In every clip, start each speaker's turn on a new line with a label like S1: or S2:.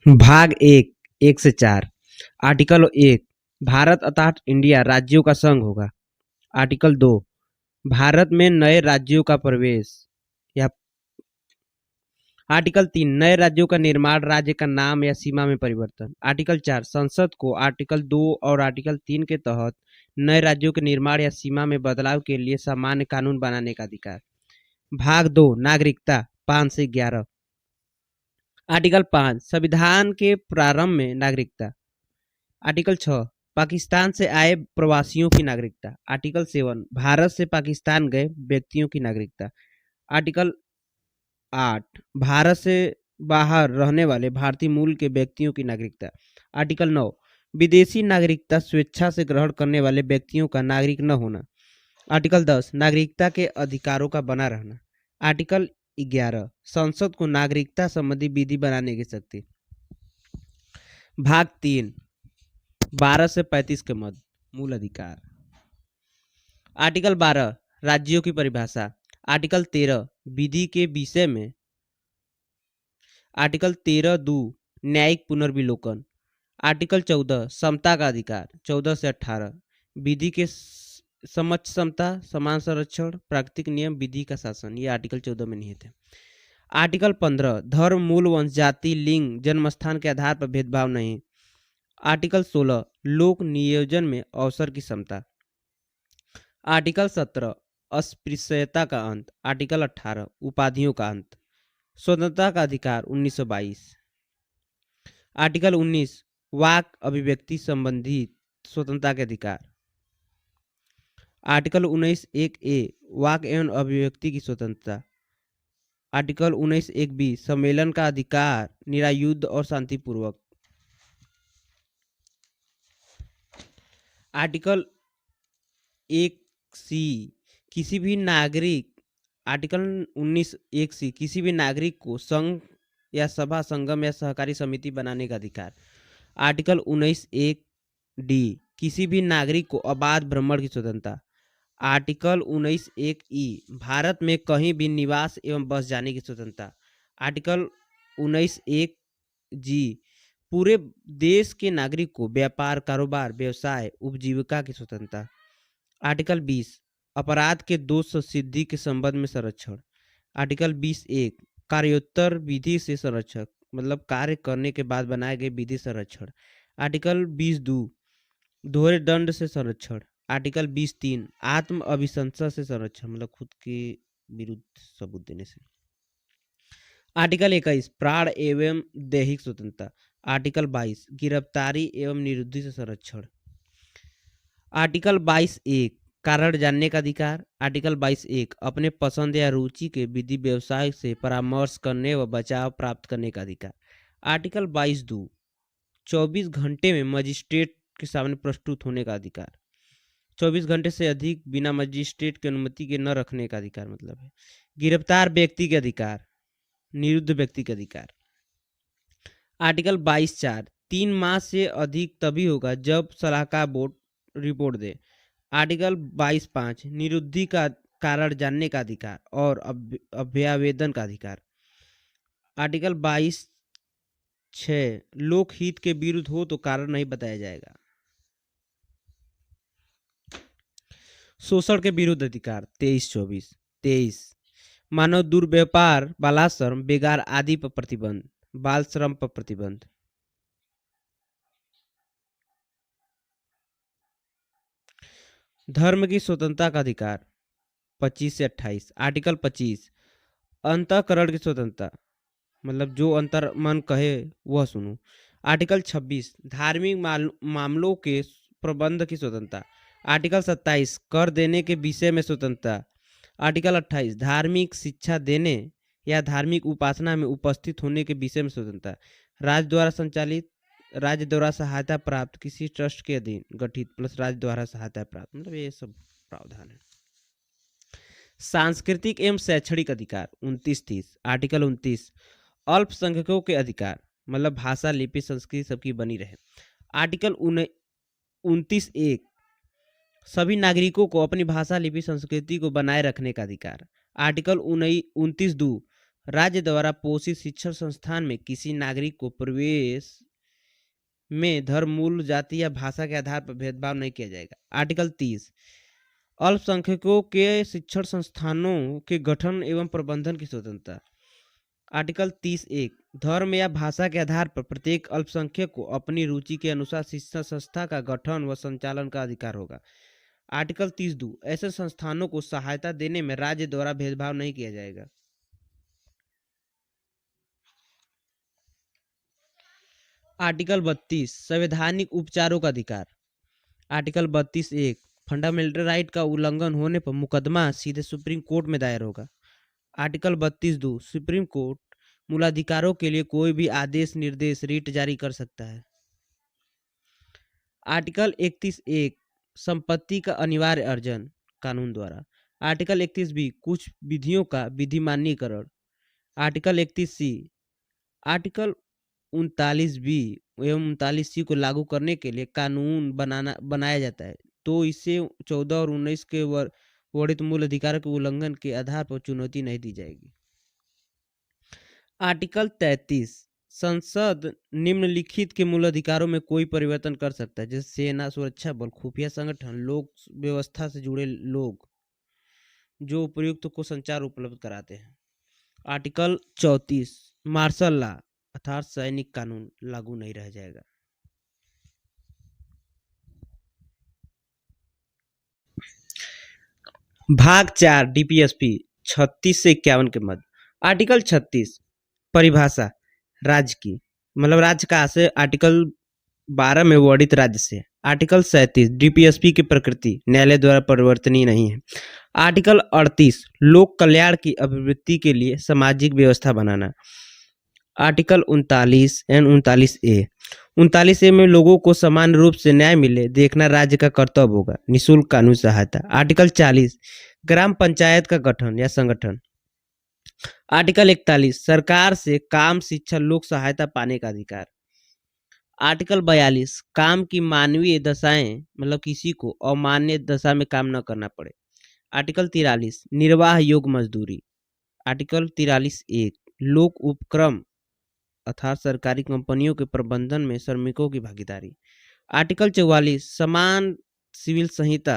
S1: भाग एक 1 से 4। आर्टिकल 1। भारत अर्थात इंडिया राज्यों का संघ होगा। आर्टिकल 2। भारत में नए राज्यों का प्रवेश या आर्टिकल 3। नए राज्यों का निर्माण, राज्य का नाम या सीमा में परिवर्तन। आर्टिकल 4। संसद को आर्टिकल 2 और आर्टिकल 3 के तहत नए राज्यों के निर्माण या सीमा में बदलाव के लिए सामान्य कानून बनाने का अधिकार। भाग 2 नागरिकता 5 से 11। आर्टिकल 5। संविधान के प्रारंभ में नागरिकता। आर्टिकल 6। पाकिस्तान से आए प्रवासियों की नागरिकता। आर्टिकल 7। भारत से पाकिस्तान गए व्यक्तियों की नागरिकता। आर्टिकल 8। भारत से बाहर रहने वाले भारतीय मूल के व्यक्तियों की नागरिकता। आर्टिकल 9। विदेशी नागरिकता स्वेच्छा से ग्रहण करने वाले व्यक्तियों का नागरिक न होना। आर्टिकल 10। नागरिकता के अधिकारों का बना रहना। आर्टिकल 11। संसद को नागरिकता संबंधी विधि बनाने की शक्ति। भाग 3 12 से 35 के मध्य मूल अधिकार। आर्टिकल 12 राज्यों की परिभाषा। आर्टिकल 13 विधि के विषय में। आर्टिकल 13(2) न्यायिक पुनर्विलोकन। आर्टिकल 14 समता का अधिकार 14 से 18। विधि के समक्ष समता, समान संरक्षण, प्राकृतिक नियम, विधि का शासन, ये आर्टिकल 14 में निहित है। आर्टिकल 15 धर्म, मूल, वंश, जाति, लिंग, जन्मस्थान के आधार पर भेदभाव नहीं। आर्टिकल 16 लोक नियोजन में अवसर की समता। आर्टिकल 17 अस्पृश्यता का अंत। आर्टिकल 18 उपाधियों का अंत। स्वतंत्रता का अधिकार 1922। आर्टिकल 19 वाक अभिव्यक्ति संबंधी स्वतंत्रता के अधिकार। आर्टिकल 19(1)(a) वाक एवं अभिव्यक्ति की स्वतंत्रता। आर्टिकल 19(1)(b) सम्मेलन का अधिकार निरायुध और शांतिपूर्वक। आर्टिकल 1(c) किसी भी नागरिक। आर्टिकल 19(1)(c) किसी भी नागरिक को संघ या सभा, संगम या सहकारी समिति बनाने का अधिकार। आर्टिकल 19(1)(d) किसी भी नागरिक को अबाध भ्रमण की स्वतंत्रता। आर्टिकल 19(1)(e) भारत में कहीं भी निवास एवं बस जाने की स्वतंत्रता। आर्टिकल 19(1)(g) पूरे देश के नागरिक को व्यापार, कारोबार, व्यवसाय, उपजीविका की स्वतंत्रता। आर्टिकल 20 अपराध के दोष सिद्धि के संबंध में संरक्षण। आर्टिकल 20(1) कार्योत्तर विधि से संरक्षक, मतलब कार्य करने के बाद बनाए गए विधि संरक्षण। आर्टिकल 20(2) दोहरे दंड से संरक्षण। आर्टिकल 20(3) आत्म अभिशंसा से संरक्षण, मतलब खुद के विरुद्ध सबूत देने से। आर्टिकल 21 प्राण एवं दैहिक स्वतंत्रता। आर्टिकल 22 गिरफ्तारी एवं निरुद्धि से संरक्षण। आर्टिकल 22(1) कारण जानने का अधिकार। आर्टिकल 22(1) अपने पसंद या रुचि के विधि व्यवसाय से परामर्श करने व बचाव प्राप्त करने का अधिकार। आर्टिकल 22(2) 24 घंटे में मजिस्ट्रेट के सामने प्रस्तुत होने का अधिकार। 24 घंटे से अधिक बिना मजिस्ट्रेट की अनुमति के न रखने का अधिकार, मतलब है। गिरफ्तार व्यक्ति के अधिकार, निरुद्ध व्यक्ति के अधिकार। आर्टिकल 22(4) 3 माह से अधिक तभी होगा जब सलाहकार बोर्ड रिपोर्ट दे। आर्टिकल 22(5) निरुद्धि का कारण जानने का अधिकार और अभ्यावेदन का अधिकार। आर्टिकल 22(6) लोकहित के विरुद्ध हो तो कारण नहीं बताया जाएगा। शोषण के विरुद्ध अधिकार 23(24). 23 मानव दुर्व्यापार, बालाश्रम, बेगार आदि पर प्रतिबंध, बाल श्रम पर प्रतिबंध। धर्म की स्वतंत्रता का अधिकार 25 से 28। आर्टिकल 25 अंतःकरण की स्वतंत्रता, मतलब जो अंतर मन कहे वह सुनो। आर्टिकल 26 धार्मिक मामलों के प्रबंध की स्वतंत्रता। आर्टिकल 27 कर देने के विषय में स्वतंत्रता। आर्टिकल 28 धार्मिक शिक्षा देने या धार्मिक उपासना में उपस्थित होने के विषय में स्वतंत्रता। राज्य द्वारा संचालित, राज्य द्वारा सहायता प्राप्त किसी ट्रस्ट के अधीन गठित प्लस राज्य द्वारा सहायता प्राप्त, मतलब ये सब प्रावधान है। सांस्कृतिक एवं शैक्षणिक अधिकार 29-30। आर्टिकल 29 अल्पसंख्यकों के अधिकार, मतलब भाषा, लिपि, संस्कृति सबकी बनी रहे। आर्टिकल 29(1) सभी नागरिकों को अपनी भाषा, लिपि, संस्कृति को बनाए रखने का अधिकार। आर्टिकल 29(2) राज्य द्वारा पोषित शिक्षण संस्थान में किसी नागरिक को प्रवेश में धर्म, मूल, जाति या भाषा के आधार पर भेदभाव नहीं किया जाएगा। आर्टिकल 30 अल्पसंख्यकों के शिक्षण संस्थानों के गठन एवं प्रबंधन की स्वतंत्रता। आर्टिकल 30(1) धर्म या भाषा के आधार पर प्रत्येक अल्पसंख्यक को अपनी रुचि के अनुसार शिक्षण संस्था का गठन व संचालन का अधिकार होगा। आर्टिकल 30(2) ऐसे संस्थानों को सहायता देने में राज्य द्वारा भेदभाव नहीं किया जाएगा। आर्टिकल 32 संवैधानिक उपचारों का अधिकार। आर्टिकल 32(1) फंडामेंटल राइट का उल्लंघन होने पर मुकदमा सीधे सुप्रीम कोर्ट में दायर होगा। आर्टिकल 32(2) सुप्रीम कोर्ट मूलाधिकारों के लिए कोई भी आदेश, निर्देश, रिट जारी कर सकता है। आर्टिकल 31(1) संपत्ति का अनिवार्य अर्जन कानून द्वारा। आर्टिकल 31(b) कुछ विधियों का विधिमान्यीकरण। आर्टिकल 31(c) आर्टिकल 39(b) एवं 39(c) को लागू करने के लिए कानून बनाया जाता है, तो इसे 14 और 19 के वर्णित मूल अधिकारों के उल्लंघन के आधार पर चुनौती नहीं दी जाएगी। आर्टिकल 33 संसद निम्नलिखित के मूल अधिकारों में कोई परिवर्तन कर सकता है, जैसे सेना, सुरक्षा बल, खुफिया संगठन, लोक व्यवस्था से जुड़े लोग जो उपयुक्त को संचार उपलब्ध कराते हैं। आर्टिकल 34 मार्शल लॉ अर्थात सैनिक कानून लागू नहीं रह जाएगा। भाग 4 डीपीएसपी 36 से 51 के मध्य। आर्टिकल 36 परिभाषा राज्य की, मतलब राज्य का आशय आर्टिकल 12 में वर्णित राज्य से। आर्टिकल 37 डीपीएसपी की प्रकृति न्यायालय द्वारा परिवर्तनीय नहीं है। आर्टिकल 38 लोक कल्याण की अभिवृद्धि के लिए सामाजिक व्यवस्था बनाना। आर्टिकल 39 एंड 39(a) 39(a) में लोगों को समान रूप से न्याय मिले देखना राज्य का कर्तव्य होगा। निःशुल्क कानूनी सहायता। आर्टिकल 40 ग्राम पंचायत का गठन या संगठन। आर्टिकल 41 सरकार से काम, शिक्षा, लोक सहायता पाने का अधिकार। आर्टिकल 42 काम की मानवीय दशाएं, मतलब किसी को अमान्य दशा में काम न करना पड़े। आर्टिकल 43 निर्वाह योग्य मजदूरी। आर्टिकल 43(1) लोक उपक्रम अर्थात सरकारी कंपनियों के प्रबंधन में श्रमिकों की भागीदारी। आर्टिकल 44 समान सिविल संहिता।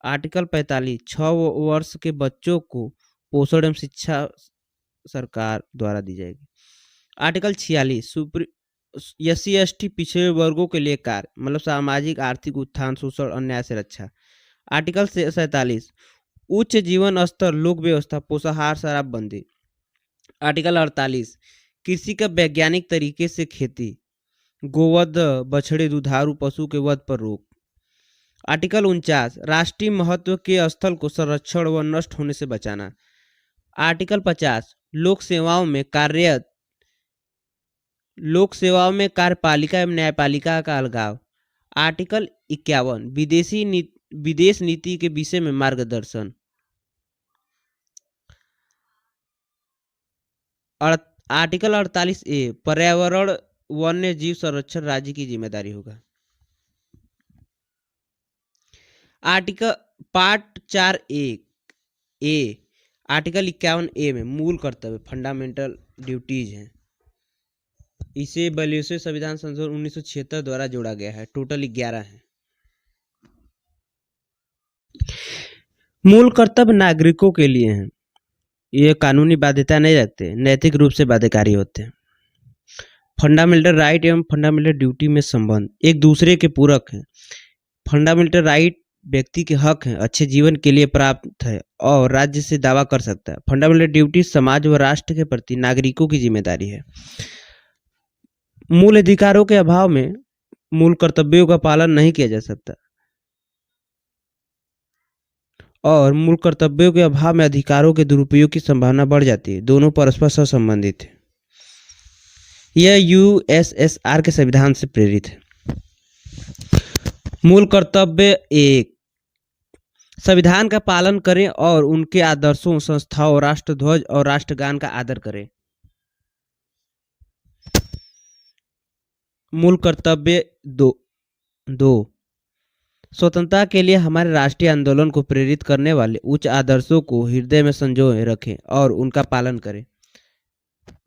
S1: आर्टिकल 45 6 वर्ष के बच्चों को पोषण एवं शिक्षा सरकार द्वारा दी जाएगी। आर्टिकल 46 SC ST पिछड़े वर्गों के लिए कार्य, मतलब सामाजिक आर्थिक उत्थान, शोषण, अन्याय से रक्षा। आर्टिकल 47 उच्च जीवन स्तर, लोक व्यवस्था, पोषाहार, शराबबंदी। आर्टिकल 48 कृषि का वैज्ञानिक तरीके से खेती, गोवध, बछड़े, दुधारू पशु के वध पर रोक। आर्टिकल 49 राष्ट्रीय महत्व के स्थल को संरक्षण व नष्ट होने से बचाना। आर्टिकल 50 लोक सेवाओं में कार्यपालिका एवं न्यायपालिका का अलगाव। आर्टिकल 51 विदेश नीति के विषय में मार्गदर्शन। आर्टिकल 48(a) पर्यावरण वन्य जीव संरक्षण राज्य की जिम्मेदारी होगा। Article part 4(1)(a) article 51(a) में मूल कर्तव्य फंडामेंटल ड्यूटीज हैं। इसे 42वें संविधान संशोधन 1976 द्वारा जोड़ा गया है। टोटल 11 हैं। मूल कर्तव्य नागरिकों के लिए हैं। ये कानूनी बाध्यता नहीं रखते, नैतिक रूप से बाध्यकारी होते हैं। फंडामेंटल राइट एवं फंडामेंटल ड्यूटी में संबंध एक दूसरे के पूरक हैं। फंडामेंटल राइट व्यक्ति के हक हैं, अच्छे जीवन के लिए प्राप्त है और राज्य से दावा कर सकता है। फंडामेंटल ड्यूटी समाज व राष्ट्र के प्रति नागरिकों की जिम्मेदारी है। मूल अधिकारों के अभाव में मूल कर्तव्यों का पालन नहीं किया जा सकता और मूल कर्तव्यों के अभाव में अधिकारों के दुरुपयोग की संभावना बढ़ जाती है। दोनों परस्पर सहसंबंधित है। यह यूएसएसआर के संविधान से प्रेरित है। मूल कर्तव्य 1 संविधान का पालन करें और उनके आदर्शों, संस्थाओं, राष्ट्रध्वज और राष्ट्रगान का आदर करें। मूल कर्तव्य 2 स्वतंत्रता के लिए हमारे राष्ट्रीय आंदोलन को प्रेरित करने वाले उच्च आदर्शों को हृदय में संजोए रखें और उनका पालन करें।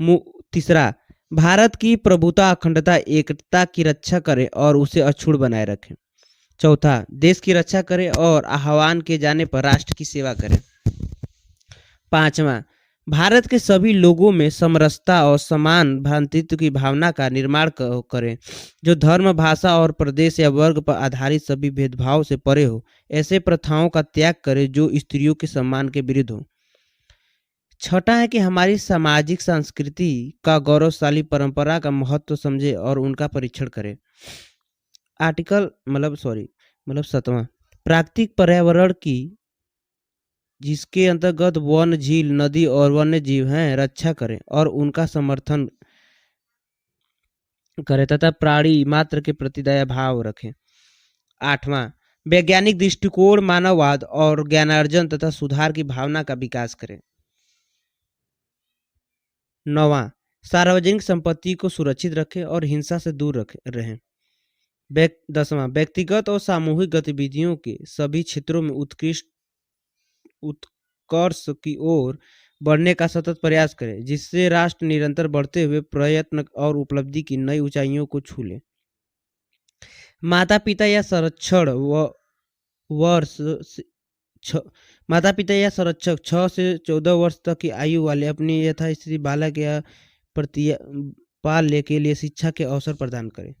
S1: तीसरा, भारत की प्रभुता अखंडता एकता की रक्षा करे और उसे अक्षुण्ण बनाए रखे। चौथा, देश की रक्षा करे और आह्वान किए जाने पर राष्ट्र की सेवा करे। पांचवा, भारत के सभी लोगों में समरसता और समान भ्रातृत्व की भावना का निर्माण करें, जो धर्म, भाषा और प्रदेश या वर्ग पर आधारित सभी भेदभाव से परे हो। ऐसे प्रथाओं का त्याग करे जो स्त्रियों के सम्मान के विरुद्ध हो। छठा है कि हमारी सामाजिक संस्कृति का गौरवशाली परंपरा का महत्व समझे और उनका परीक्षण करे। आर्टिकल मतलब 7वां, प्राकृतिक पर्यावरण की, जिसके अंतर्गत वन, झील, नदी और वन्य जीव हैं, रक्षा करें और उनका समर्थन करें तथा प्राणी मात्र के प्रति दया भाव रखें। 8वां, वैज्ञानिक दृष्टिकोण, मानववाद और ज्ञानार्जन तथा सुधार की भावना का विकास करें। 9वां, सार्वजनिक संपत्ति को सुरक्षित रखें और हिंसा से दूर रहें। 10वां, व्यक्तिगत और सामूहिक गतिविधियों के सभी क्षेत्रों में उत्कर्ष की ओर बढ़ने का सतत प्रयास करें, जिससे राष्ट्र निरंतर बढ़ते हुए प्रयत्न और उपलब्धि की नई ऊंचाइयों को छू ले। माता पिता या संरक्षण माता पिता या संरक्षक 6 से 14 वर्ष तक की आयु वाले अपनी यथास्थिति बालक या पालने के लिए शिक्षा के अवसर प्रदान करें।